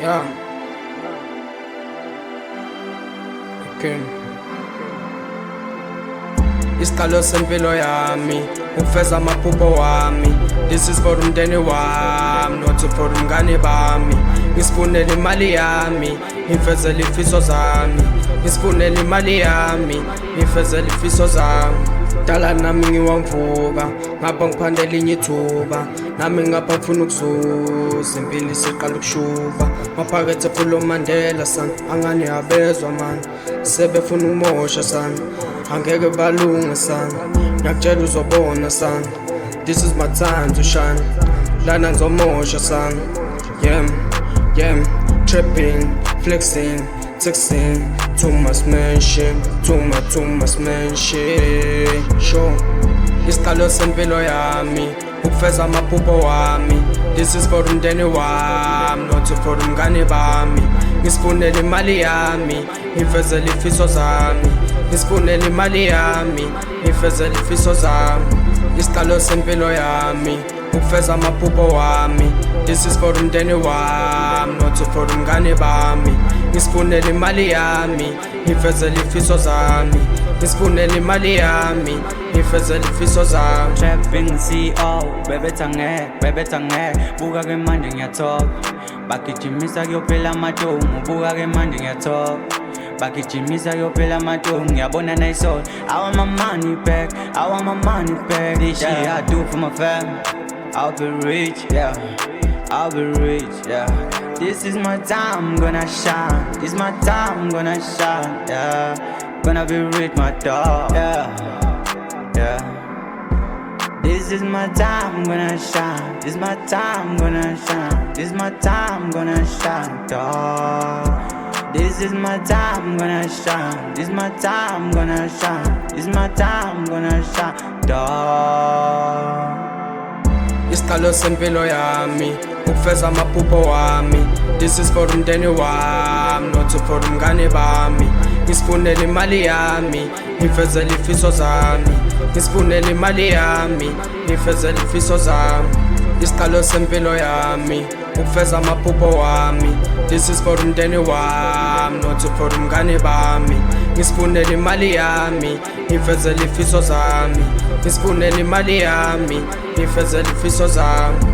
Yeah. Okay. Isiqalo sempilo yami ukufeza amaphupho wami. This is for umndeni wami, not for umngane bami. Ngisifunele imali yami, ngifezele ifiso zami. Ngisifunele imali yami, ngifezele ifiso zami. Dala nami ngiwamvuka, ngapha ngiphandela elinye ithuba. Nami ngapha ngifuna ukuzuza, impilo isiqala ukushuba. Maphakethe full Mandela san, angani abezwa man. Sebefuna umosha san, angeke balunga san. Ngiyakutshela uzobona san, this is my time to shine. Lana ngizomosha san. Yeah, tripping, flexing, texting, too much man shit, too much man shit. Sure, isiqalo sempilo yami ukufeza amaphupho wami. This is for umndeni wami, not for umngane bami. Ngisifunele imali yami, ngifezele ifiso zami. Ngisifunele imali yami, ngifezele ifiso zami. Isiqalo sempilo yami ukufeza amaphupho wami. This is for umndeni wami, not for umngane bami. Ngisifunele imali yami, ngifezele ifiso zami. Ngisifunele imali yami, ngifezele ifiso zami. Trapping CEO, bebe tange buka ke manje ngiyathoka. Bagijimisa kuyophela amathungu, buka ke manje ngiyathoka. Bagijimisa kuyophela amathungu, ngiyabona nayisona. I want my money back, I want my money back. This shit I do for my family, I'll be rich, yeah. I'll be rich, yeah. This is my time, I'm gonna shine. This is my time, I'm gonna shine, yeah. Gonna be rich, my dog, yeah. This is my time, I'm gonna shine. This is my time, I'm gonna shine. This is my time, I'm gonna shine, dog. This is my time, I'm gonna shine. This is my time, I'm gonna shine. This is my time, I'm gonna shine, dog. Isiqalo sempilo yami ukufeza amaphupho wami. This is for umndeni wami, not for umngane bami. Ngisifunele imali yami, ngifezele ifiso zami. Ngisifunele imali yami, ngifezele ifiso zami. Isiqalo sempilo yami ukufeza amaphupho wami. This is for umndeni wami, not for umngane bami. Ngisifunele imali yami, ngifezele ifiso zami. Ngisifunele imali yami, ngifezele ifiso zami.